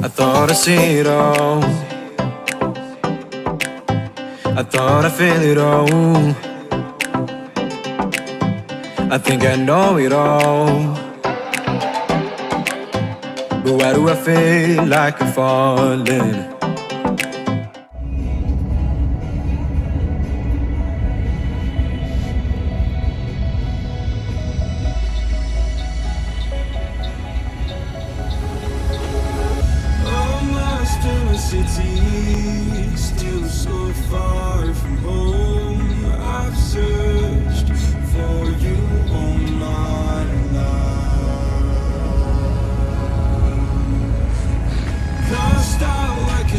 I thought I see it all. I thought I feel it all. I think I know it all. But why do I feel like I'm falling? City, still so far from home. I've searched for you all my life. Cast out like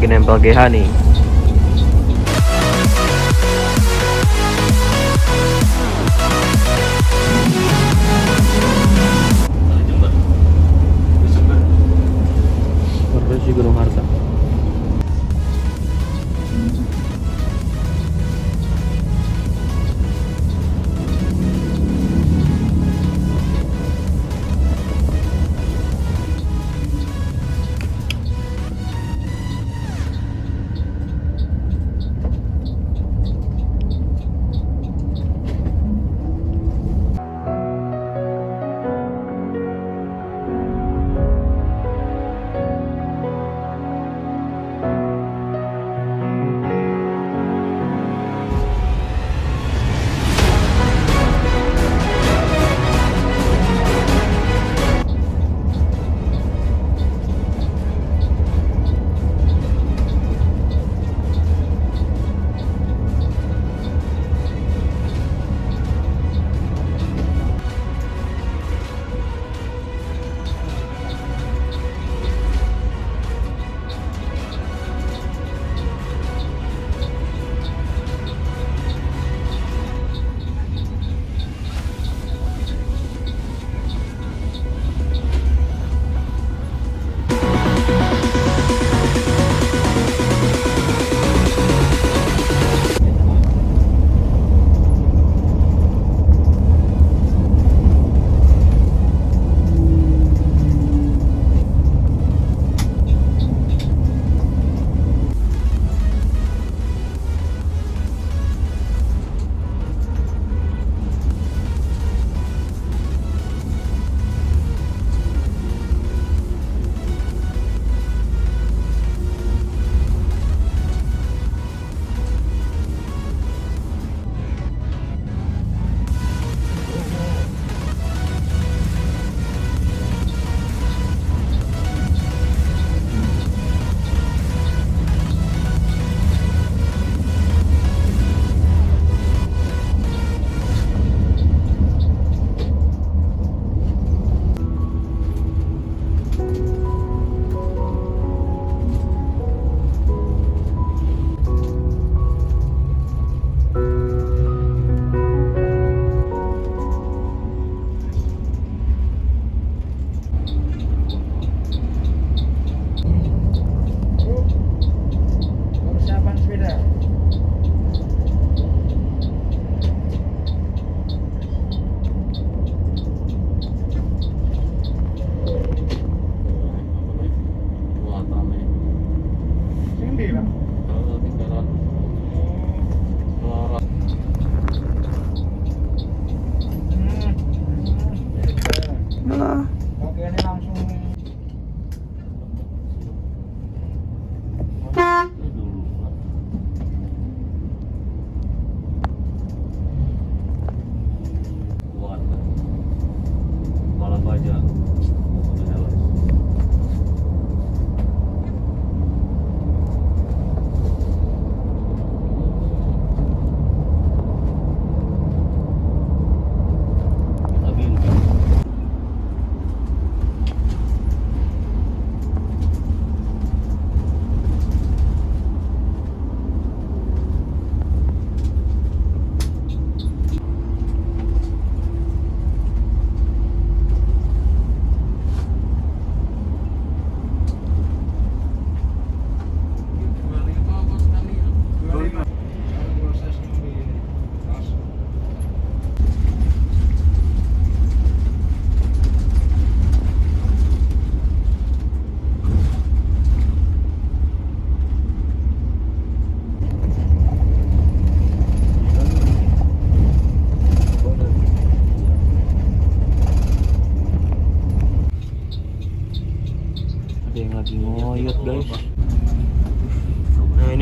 lagi nempel GH nih. Terus di Gunung Harta.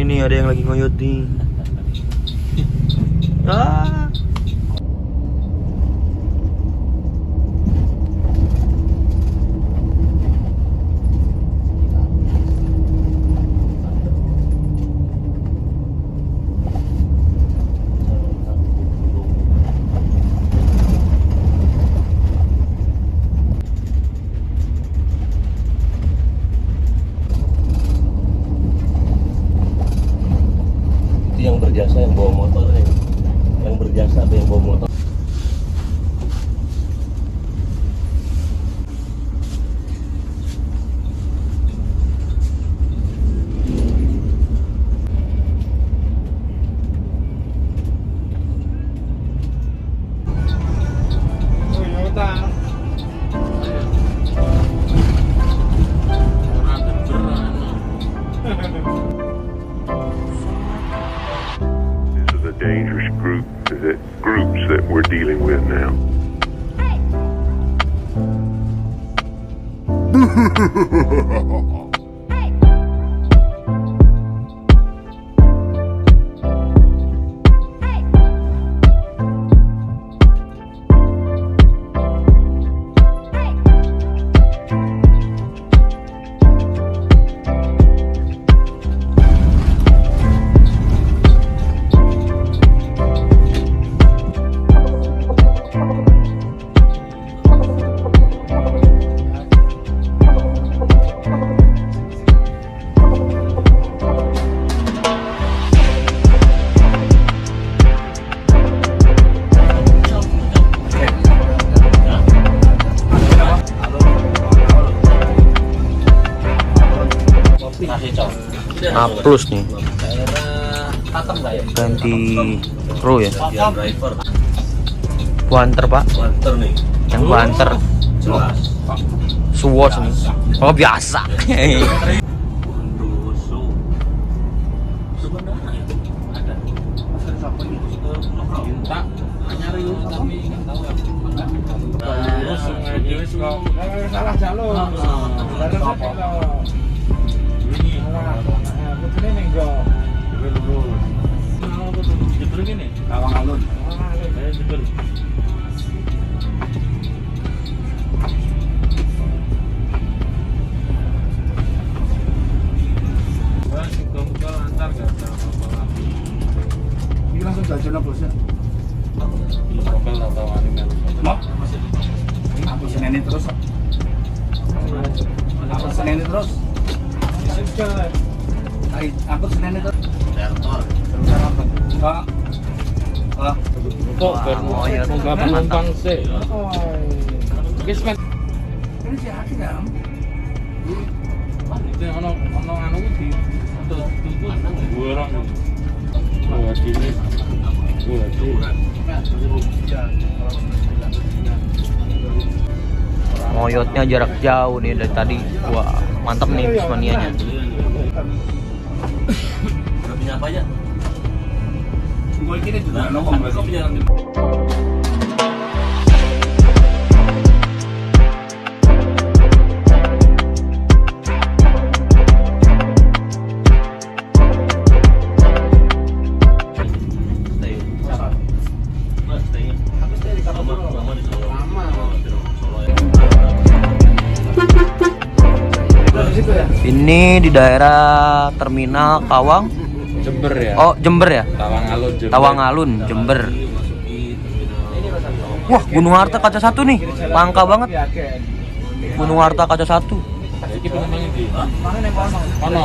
Nih ada yang lagi ngoyot nih. Ah. Vietnam. A plus nih. Ganti kru ya. Wanter pak. Yang wanter. Swatch nih. Oh biasa. Salah jalur. Ini langsung jajan bosnya. Aku seneni terus. Aku seneni terus. Aku seneni terus. Enggak. Kok nggak penumpang sih? Guys, men. Ini siapa kan? Ono anu di tunggu orang. Wah, gini. Moyotnya jarak jauh nih dari tadi. Wah, mantap nih Bismanianya. Punya apa aja? Gol kini juga nongol berarti. Ini di daerah Terminal Kawang. Jember ya. Oh, Jember ya? Tawangalun Jember. Tawangalun, Jember. Wah, Gunung Harta kaca 1 nih. Langka banget. Gunung Harta kaca 1. Iki penumpangnya di. Ono.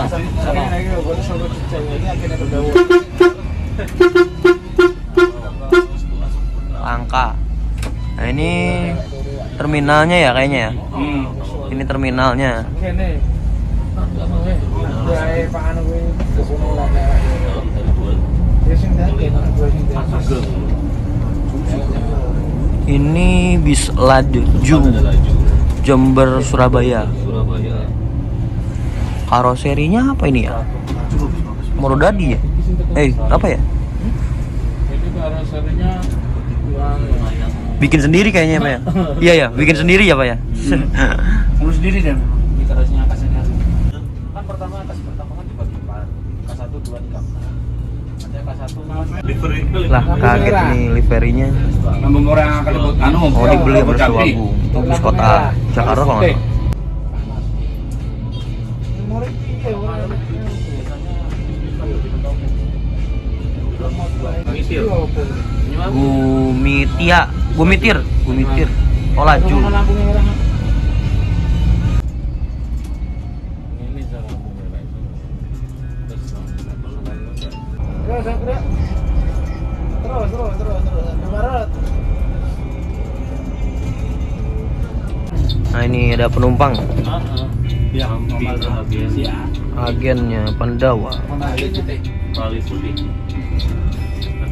Langka. Nah, ini terminalnya ya kayaknya ya. Ini terminalnya. Ini bis laju Jember Surabaya. Karoserinya apa ini ya? Morodadi ya? Apa ya? Ini karoserinya Bikin sendiri kayaknya Pak ya? Iya ya, bikin sendiri ya Pak ya? Ngurus sendiri dan di karosnya kasnya. Kan pertama kas pertama kan dibagi empat. K1 2 3. Ada K1 Lah kaget nih liverinya. lambung orang akan buat anu. Oh dibeli sama Suwagung. Itu bus kota Jakarta kok nggak salah. Gumitir. Oh laju. ini cara mulai. Nah ini ada penumpang. Ya, biasa. Agennya Pandawa. Bali putih.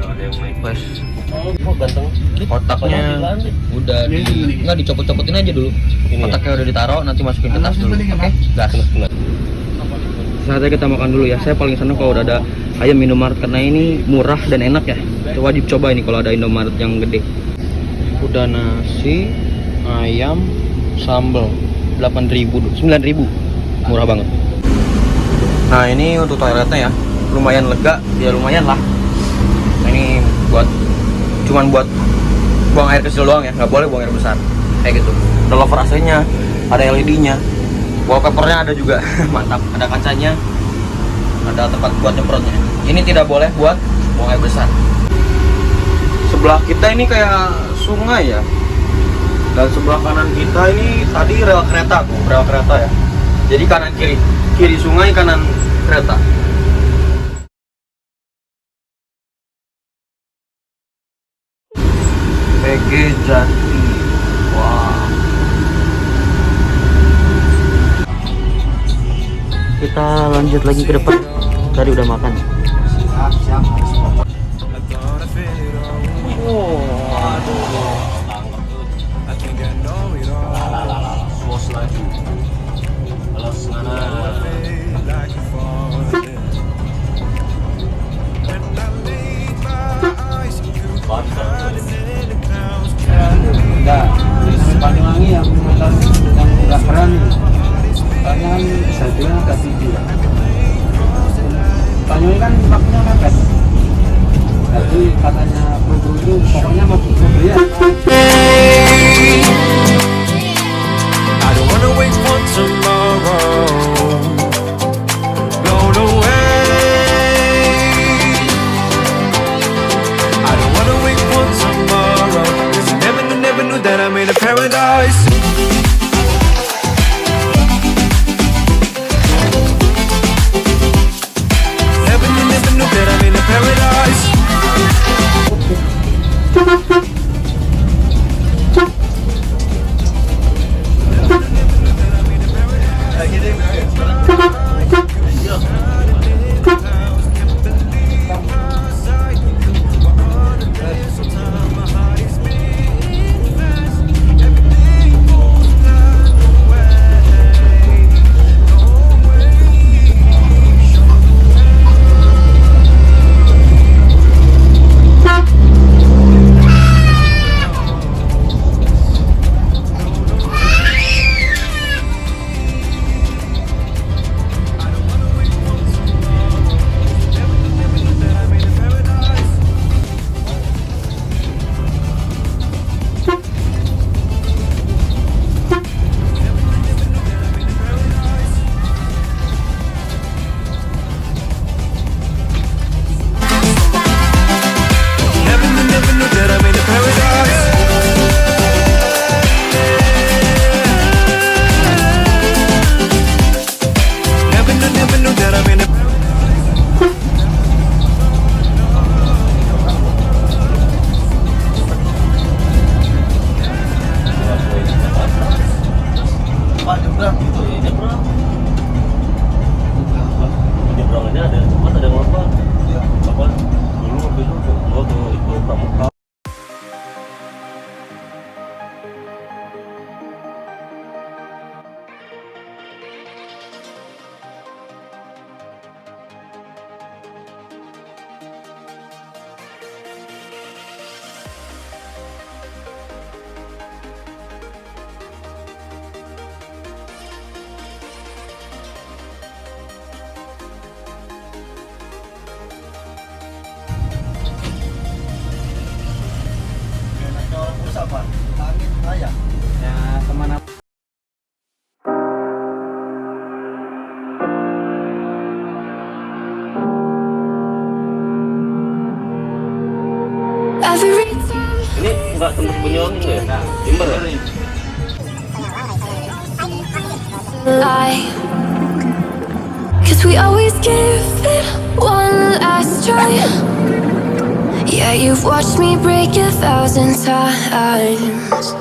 Ada yang naik. Wes. Oh, ganteng. Otaknya udah nggak dicopot-copotin aja dulu. Otaknya udah ditaruh, nanti masukin ke tas dulu. Oke, gas. Saatnya kita makan dulu ya. Saya paling seneng kalau udah ada ayam Indomaret karena ini murah dan enak ya. Wajib coba ini kalau ada Indomaret yang gede. Udah nasi, ayam, sambal 8.000, 9.000, murah banget. Nah ini untuk toiletnya ya, lumayan lega, ya lumayan lah. Nah, ini cuman buat buang air kecil doang ya, nggak boleh buang air besar kayak gitu. Ada lover AC-nya, ada LED-nya, wallpapernya ada juga. Mantap, ada kacanya, ada tempat buat nyemprotnya. Ini tidak boleh buat buang air besar. Sebelah kita ini kayak sungai ya, dan sebelah kanan kita ini tadi rel kereta ya. Jadi kanan kiri sungai, kanan kereta. PG Jati. Wah. Kita lanjut lagi ke depan. Tadi udah makan. Siap. Oh, I think I know it all. Bos lagi. Kalau sana. Like a falling. When I lay my eyes on you, hiding in the clouds. Enggak, di Banyuwangi yang nggak keren nih. Soalnya kan kesadaran agak tinggi ya. Banyuwangi kan waktunya mepet. Jadi katanya buru itu pokoknya mau ya. I don't wanna wait for tomorrow. Blown away. I don't wanna wait for tomorrow. 'Cause I never knew that I'm in a paradise. Never knew that I'm in a paradise. Never knew that I'm in a paradise. Never knew that I'm in a Pak nyebrang gitu ya, nyebrang. Nyebrangannya ada tempat, ada apa? Iya. Apa? Dulu waktu itu pramuka. Apa? Angin raya. Ya kemana? Ini enggak tembus Banyuwangi tuh ya? Timber ya? Cause we always give it one last try. Yeah, you've watched me break 1,000 times.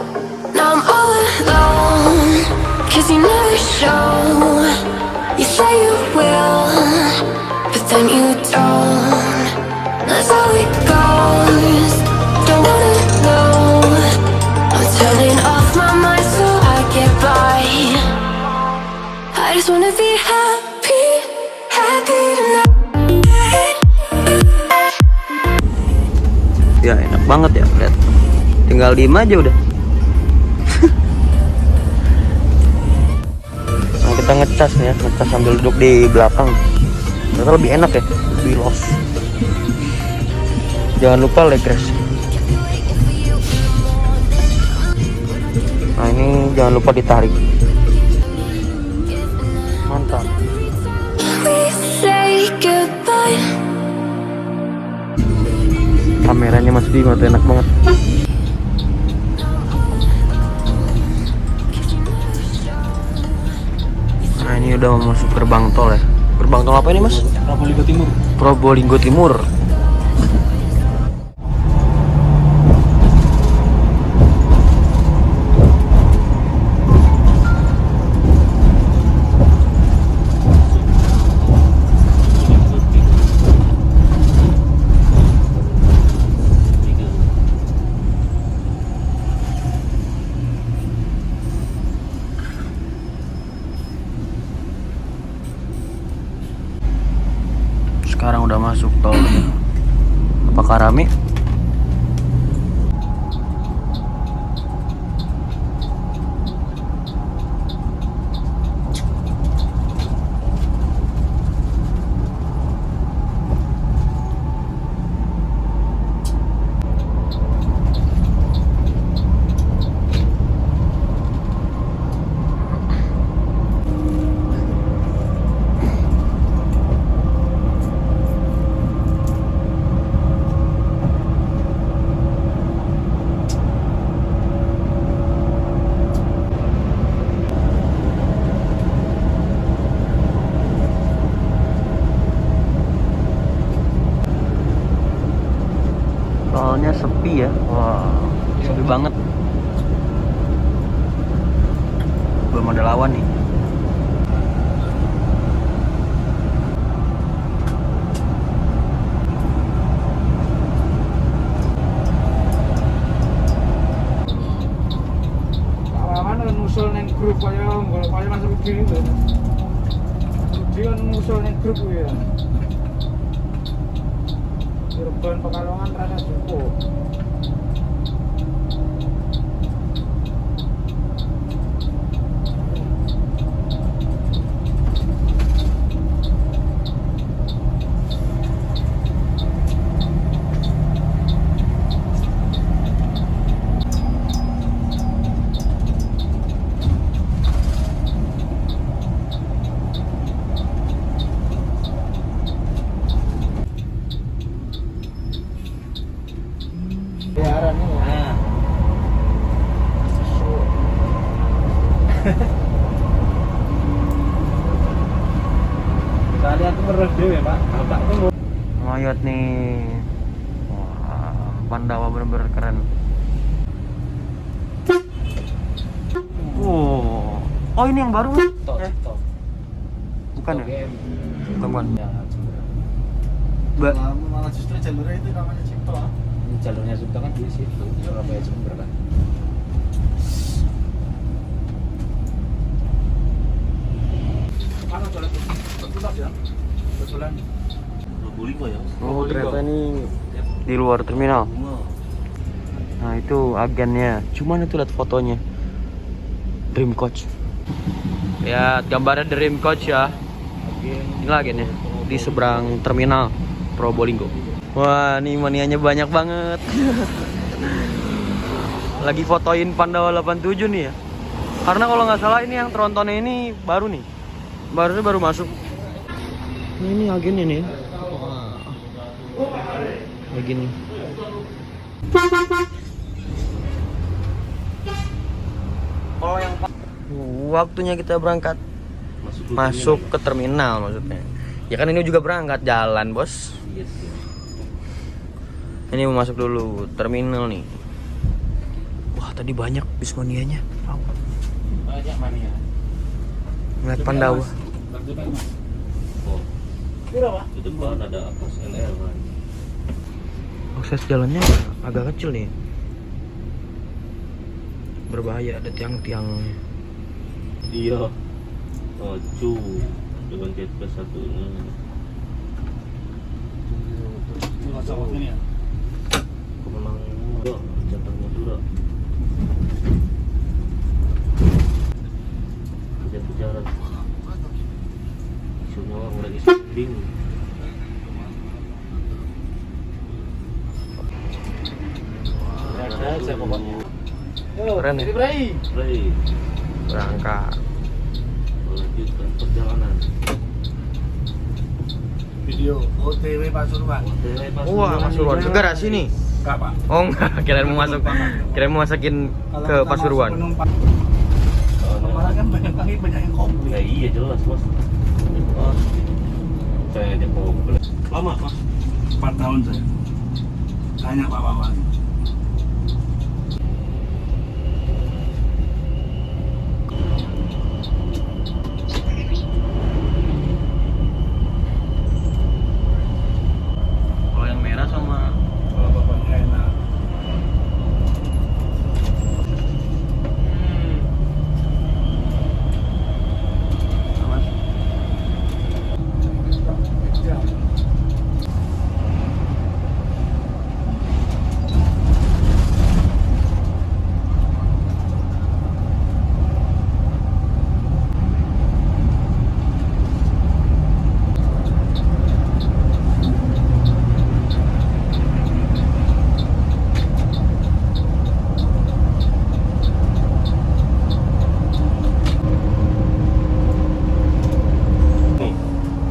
Now I'm all alone, cause you never show. You say you will, but then you don't. That's how it goes. Don't wanna know. I'm turning off my mind so I get by. I just wanna be happy, happy tonight. Ya enak banget ya, lihat. tinggal diem aja udah. Nah, kita ngecas nih ya, ngecas sambil duduk di belakang. Ternyata lebih enak ya, lebih los. Jangan lupa leg rest. Nah ini jangan lupa ditarik. Mantap. We say goodbye. Kameranya Mas Bimo tuh enak banget. Nah ini udah mau masuk gerbang tol ya. Gerbang tol apa ini Mas? Probolinggo Timur. Probolinggo Timur. Sekarang udah masuk tol. Apakah rame? Tolnya sepi ya. Wah, sepi banget. Belum ada lawan nih. Kawangan nusul neng grup kaya Mas Rudi itu. Rudi kan nusul neng grup ya. Cirebon Pekalongan rasa cukup. Kalian tuh terus dewe Pak. Bapak tuh Mayat nih. Wah, Pandawa bener-bener keren. Oh, oh ini yang baru? Bukan ya? Bukan. malah justru jalurnya itu namanya Cipto. Jalurnya Cipto kan di situ, Surabaya Jember kan. Mana jalan tuntas ya? Betulan. Probolinggo ya. Oh, ternyata ini di luar terminal. Nah, itu agennya. Cuman itu lihat fotonya. Dream Coach. Ya, gambarnya Dream Coach ya. Inilah agennya di seberang terminal Probolinggo. Wah, nih manianya banyak banget. Lagi fotoin Pandawa 87 nih ya. Karena kalau nggak salah ini yang trontonnya ini baru nih. Baru masuk. Ini agennya nih. Begini. Kalau yang waktunya kita berangkat masuk ke terminal maksudnya. Ya kan ini juga berangkat jalan, Bos. Ini mau masuk dulu terminal nih. Wah, tadi banyak bismanianya. Banyak mania. Ngeliat Pandawa. Oh. Di depan ada Akos LR kan. Akses jalannya agak kecil nih. Berbahaya, ada tiang-tiang. Iya. Oh, dengan gate plus satunya. Ini masa waktu ini ya. Memang jatuhnya Madura. Kejar-kejaran. Isunya orang lagi bingung. Saya pokoknya. Keren ya. Bray. Ray, Berangkat. melanjutkan perjalanan. Video OTW Pasuruan. Wah, Pasuruan ke garasi nih. Enggak, Pak. Oh enggak, kirain mau masukin ke Pasuruan. Kemarin kan banyak yang komplain. Ya iya jelas mas. Saya aja komplain. Lama mas. 4 tahun saya. Tanya Pak Wawan. Kalau yang merah sama Kalau bapaknya enak.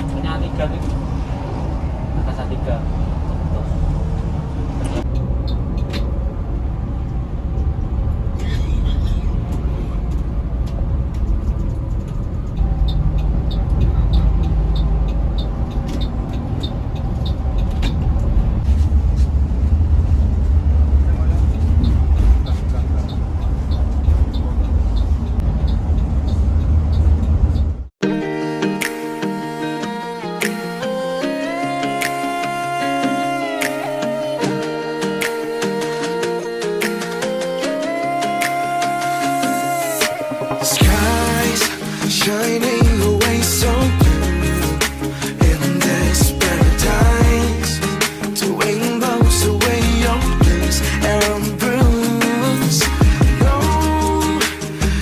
Punya tiga nih. Angkasa 3. Skies shining away so blue in this paradise. The wind blows away your blues and bruise. No,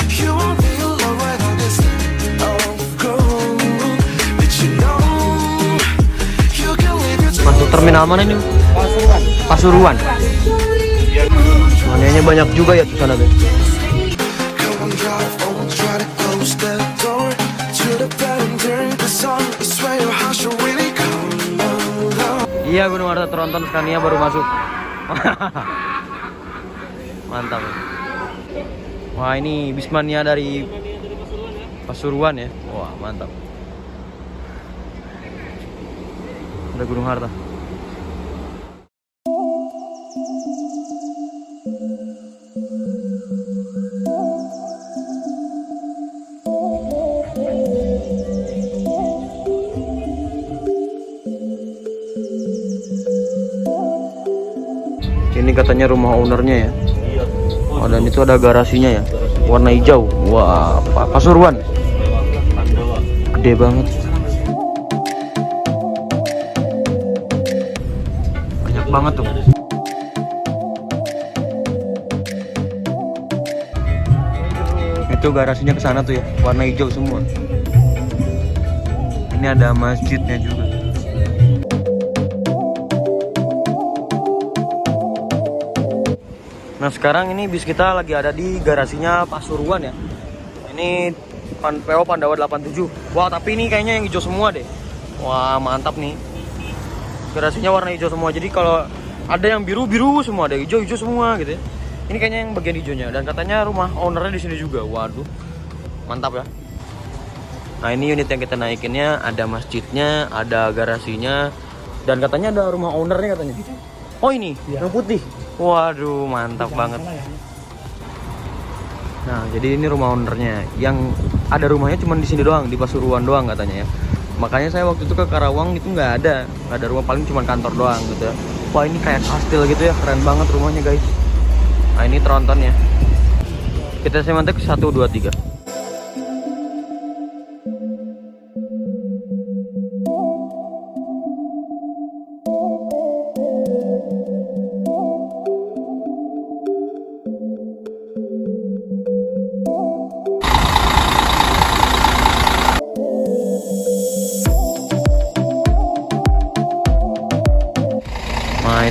you won't be alone right on this land of gold. But you know you can live your masuk terminal mana ini? Pasuruan. Pasuruan. Mananya banyak juga ya di sana tuh. Come on, drive on, try to close the door to the bed and turn the song. I swear your heart should really come along. Iya, Gunung Arta Tronton Scania baru masuk. Mantap. Wah, ini Bismania dari Pasuruan ya. Wah, mantap. Ada Gunung Harta. Ini katanya rumah ownernya ya. Iya. Oh, dan itu ada garasinya ya. Warna hijau. Wah, Pasuruan. Pandawa. Gede banget. Banyak banget tuh. Itu garasinya ke sana tuh ya. Warna hijau semua. Ini ada masjidnya juga. Nah sekarang ini bis kita lagi ada di garasinya Pasuruan ya. Ini PO Pandawa 87. Wah tapi ini kayaknya yang hijau semua deh. Wah mantap nih. Garasinya warna hijau semua. Jadi kalau ada yang biru semua, ada hijau semua gitu ya. Ini kayaknya yang bagian hijaunya. Dan katanya rumah ownernya di sini juga. Waduh, mantap ya. Nah ini unit yang kita naikinnya, ada masjidnya, ada garasinya, dan katanya ada rumah ownernya katanya. Oh ini, yang putih. Waduh, mantap banget. Nah, jadi ini rumah ownernya. Yang ada rumahnya cuma di sini doang, di Pasuruan doang katanya ya. Makanya saya waktu itu ke Karawang itu nggak ada rumah, paling cuma kantor doang gitu ya. Wah ini kayak kastil gitu ya, keren banget rumahnya guys. Nah ini trontonnya. Kita semantik 1, 2, 3.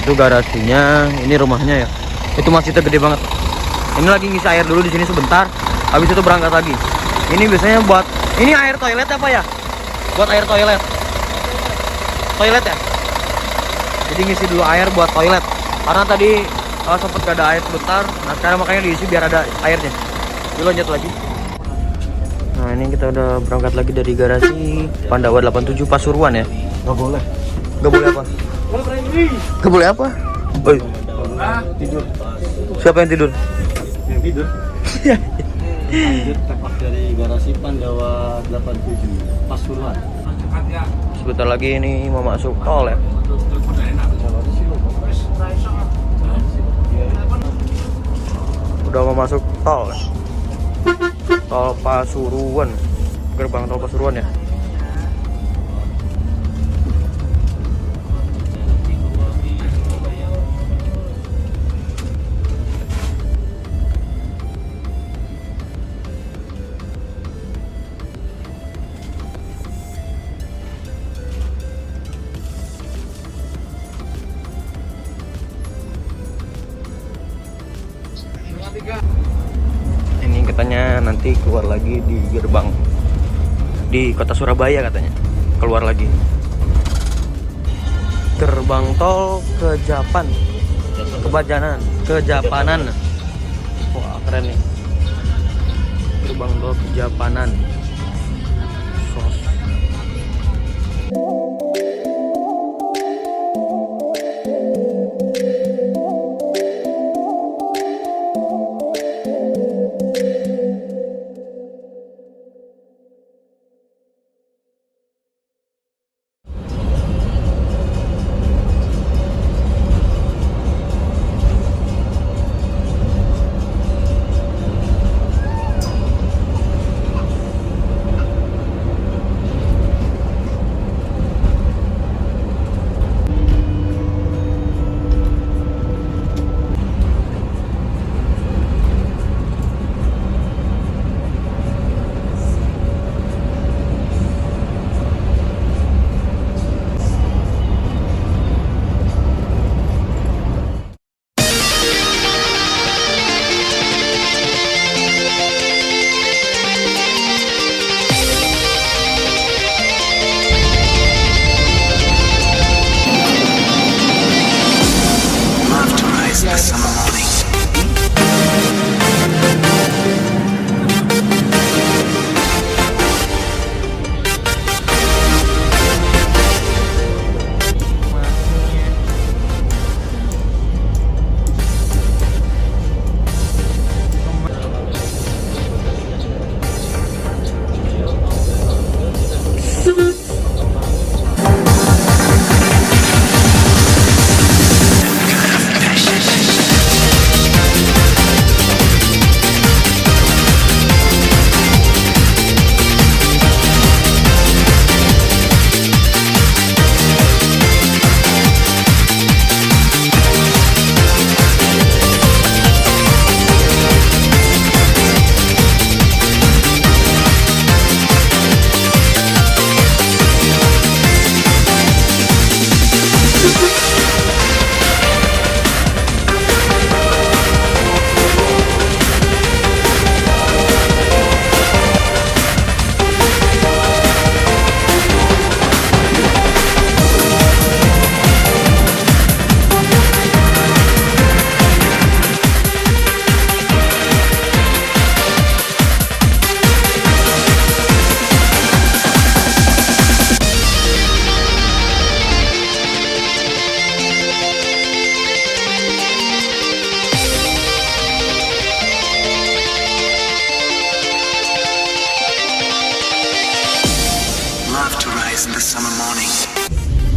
Itu garasinya, ini rumahnya ya. Itu masjidnya gede banget. Ini lagi ngisi air dulu di sini sebentar, habis itu berangkat lagi. Ini biasanya buat, ini air toilet apa ya? Buat air toilet. Toilet ya? Jadi ngisi dulu air buat toilet. Karena tadi sempet gak ada air sebentar, nah sekarang makanya diisi biar ada airnya. Yuk lanjut lagi. Nah ini kita udah berangkat lagi dari garasi Pandawa 87 Pasuruan ya. Nggak boleh. Gak boleh apa? Gak boleh apa? Oi. Tidur. Siapa yang tidur? Yang tidur. Lanjut tepak dari garasi Pandawa 87 Pasuruan. Sebentar lagi ini mau masuk tol ya. Udah mau masuk tol ya. Tol Pasuruan. Gerbang tol Pasuruan ya. Ini katanya nanti keluar lagi di gerbang di kota Surabaya katanya. Keluar lagi. Gerbang tol ke Japan. Ke Japanan. Wah, keren nih. Gerbang tol ke Japanan. Sos.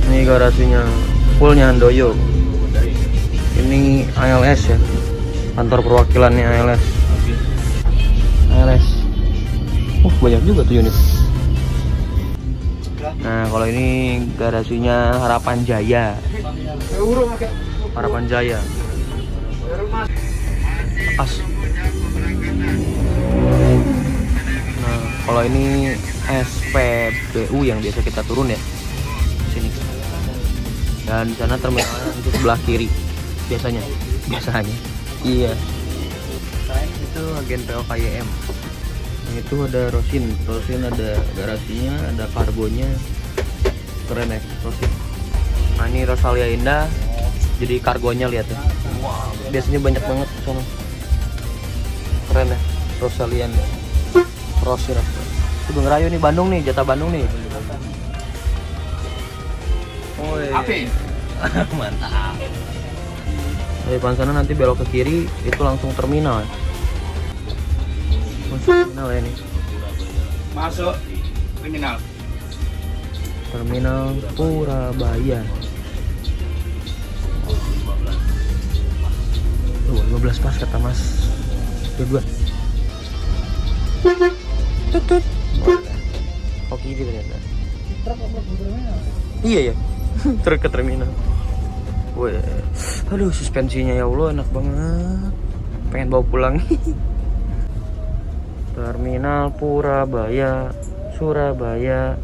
Ini garasinya fullnya Handoyo. Ini ALS ya, kantor perwakilannya ALS. Banyak juga tuh unit. Nah kalau ini garasinya Harapan Jaya. Harapan Jaya. Pas. Nah kalau ini SPBU yang biasa kita turun ya. Sini. Dan di sana terminal itu sebelah kiri biasanya. Iya. Itu agen POKYM. Nah, itu ada Rosin ada garasinya, ada kargonya. Keren ya Rosin. Nah ini Rosalia Indah. Jadi kargonya lihat ya. Biasanya banyak banget di sana. Keren ya Rosalia Indah. Rosin. Sugeng Rayu nih Bandung nih, jatah Bandung nih. Woi. Api. Mantap. Dari depan sana nanti belok ke kiri itu langsung terminal. Masuk terminal ya nih. Masuk kriminal. Terminal Purabaya. Tuh 15 pas kata Mas. Dua. Tutut. Oh kiri ternyata. Iya ya. Truk ke terminal. Wih, aduh suspensinya ya Allah enak banget. Pengen bawa pulang. Terminal Purabaya, Surabaya.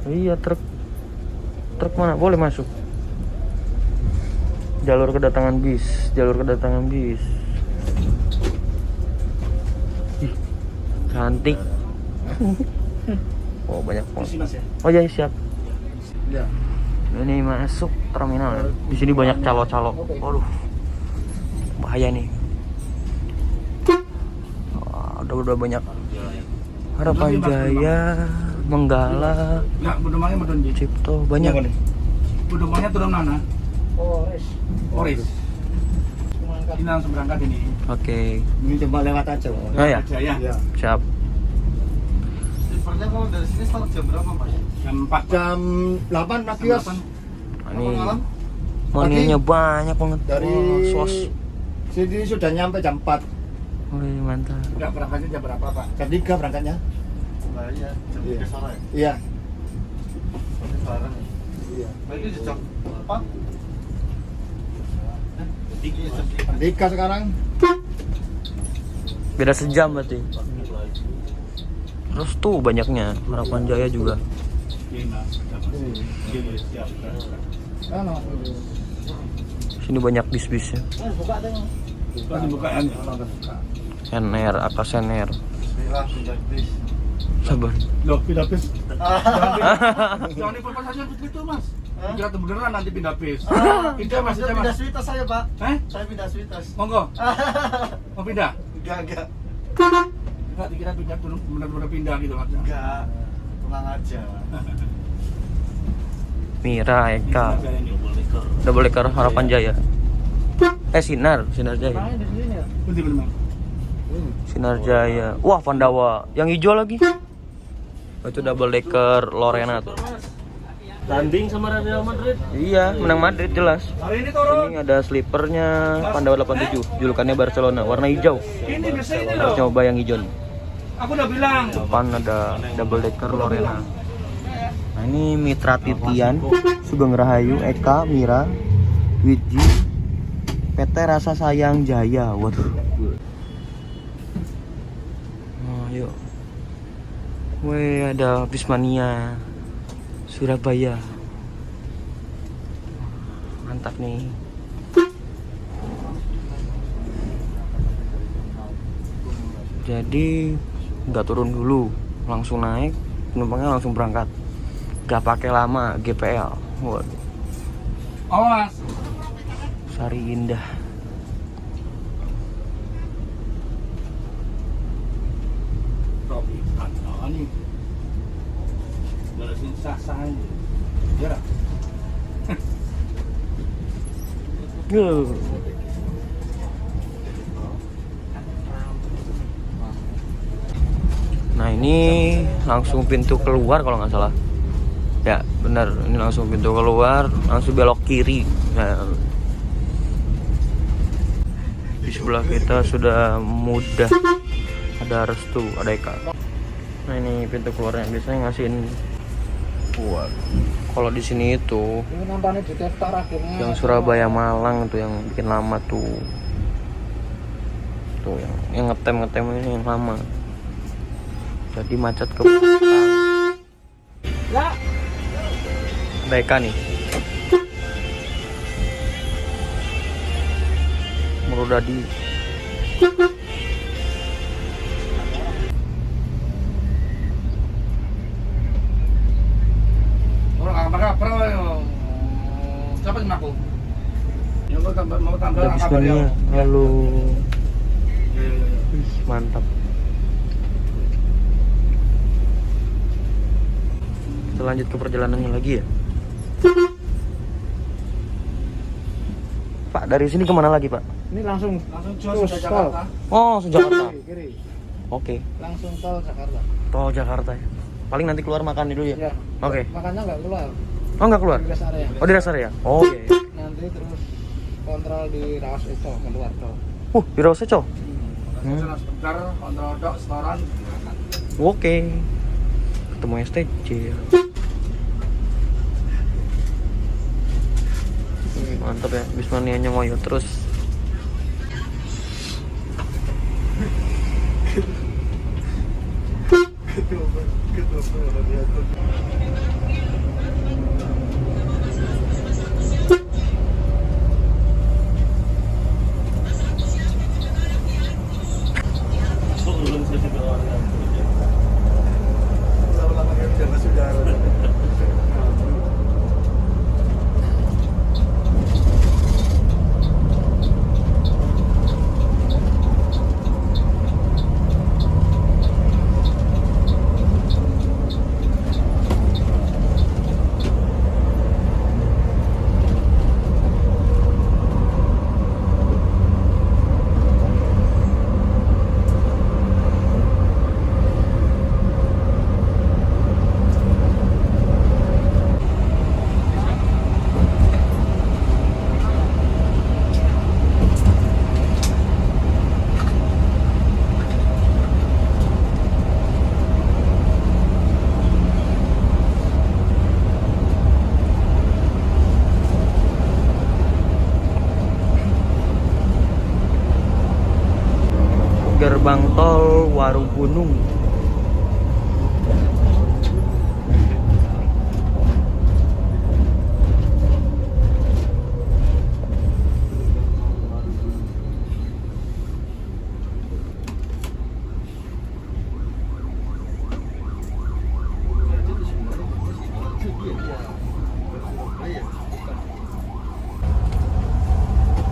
Iya truk mana boleh masuk. Jalur kedatangan bis. Ih, cantik. Oh banyak banget. Mas ya. Oh ya siap. Ya. Ini masuk terminal. Di sini banyak calo-calo. Waduh. Bahaya nih. Wah, udah banyak. Harapan Jaya, Menggala, Ya, budemangnya budon di. Cipto, banyak. Budemangnya turun mana? Oris. Oris. Ini langsung berangkat ini. Oke. Ini coba lewat aja. Oh ya, Jaya. Iya. siap. Slipernya kalau dari sini start jam berapa, Mas? Jam 4. Jam 8 pagi, Mas. Ini Malam? moninya banyak banget. Dari Wah, sos. sini sudah nyampe jam 4. Wih, mantap. Enggak berangkatnya jam berapa, Pak? Jam 3 berangkatnya. Iya, jam Iya. 3 sore. Iya. Bareng. Iya. Berarti di jam 4. Jam 3 sekarang. Beda sejam berarti. Terus tuh banyaknya Harapan Jaya juga. Sini banyak bis-bisnya. Pas dibukaan. Sener, apa Sener. Bismillah, pindah bis. Sabar. Loh, pindah bis. Jangan informasi begitu, Mas. Kira tuh beneran nanti pindah bis. Pindah Mas, Saya pindah pindah Mas. Switas saya, Pak. Hah? Saya pindah Switas. Monggo. Mau pindah? Enggak. Enggak dikira pindah bener-bener pindah gitu Mas. Enggak. Tenang aja. Mira, Eka, double decker Harapan Jaya. Sinar Jaya. Bunti bener. Sinar Jaya. Wah, Pandawa, yang hijau lagi. Oh, itu double decker Lorena tuh. Tanding sama Real Madrid. Iya, menang Madrid jelas. Hari ini turun. Ini ada slipernya Pandawa 87, julukannya Barcelona, warna hijau. Ini bisa ini Harus loh. coba yang hijau nih. Aku udah bilang. Depan ada double decker Lorena. Nah, ini Mitra Titian, Sugeng Rahayu, Eka, Mira, Wiji, PT Rasa Sayang Jaya. Waduh. Oh, yuk. Wih, ada Bismania Surabaya. Mantap nih. Jadi nggak turun dulu, langsung naik, penumpangnya langsung berangkat. Gak pakai lama GPL. Waduh. Awas. Sari Indah. Robi, ini. Balasin sah-sah aja. Ya. Nah ini langsung pintu keluar kalau nggak salah. Ya benar, ini langsung pintu keluar, langsung belok kiri. Nah, di sebelah kita sudah mudah. Ada Restu, ada Eka. Nah ini pintu keluarnya, biasanya ngasihin. Wah, kalau di sini itu Ini nampaknya di daftar akhirnya. yang Surabaya Malang tuh yang bikin lama tuh. Tuh yang ngetem ini yang lama. Jadi macet ke belakang. Ya. BK nih. Murudadi. Siapa yang aku? Yang mau tambah Ada biskuitnya. Halo. Ih, mantap. Kita lanjut ke perjalanannya lagi ya. Pak, dari sini kemana lagi, Pak? Ini langsung Jos terus ke tol. Jakarta. Oh, Jakarta. Kiri. Oke. Langsung tol Jakarta. Tol Jakarta ya. Paling nanti keluar makan dulu ya. Ya. Oke. Makanya nggak keluar. Oh, nggak keluar? Di rest area. Oh, di rest area. Oh, iya. Iya. Nanti terus kontrol di Raos itu keluar tol. Di Roseco. Sebentar, kontrol dok, setoran. Oke. Ketemu STJ. Mantap ya, Bismanianya ngoyo terus. Gerbang tol Warugunung.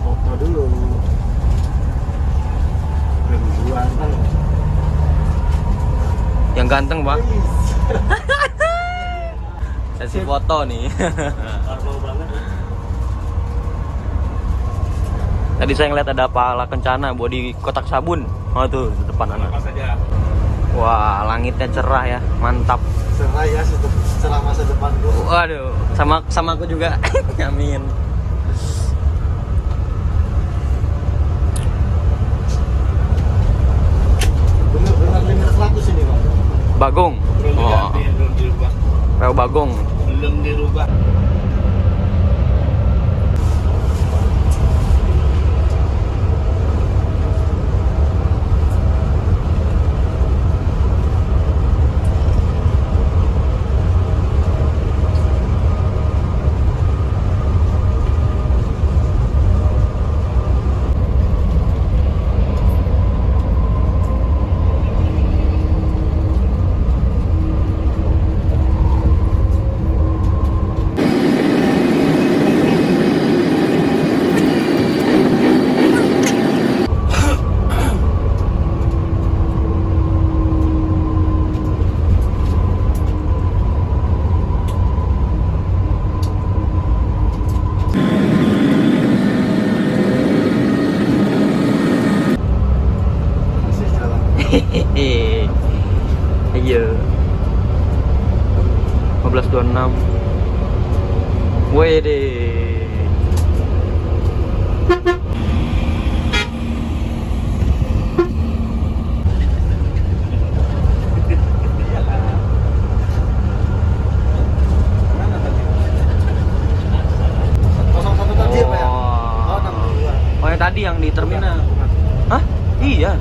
Foto dulu. Berduaan. Yang ganteng, Pak. Sesi foto nih. Tadi saya ngeliat ada pala kencana buat di kotak sabun. Oh tuh di depan anak. Wah, langitnya cerah ya, mantap. Cerah ya, cerah masa depanku. Waduh, sama aku juga. Amin. Bener-bener limit 100 ini, Pak. Bagong. Oh, Belum dirubah. Reo Bagong. Belum dirubah. Masih jalan. Hehehe. Iya. 15.26. Wede. Kosong satu tadi apa ya? Oh. Oh, 62. Oh, yang tadi yang di terminal. Hah? Iya.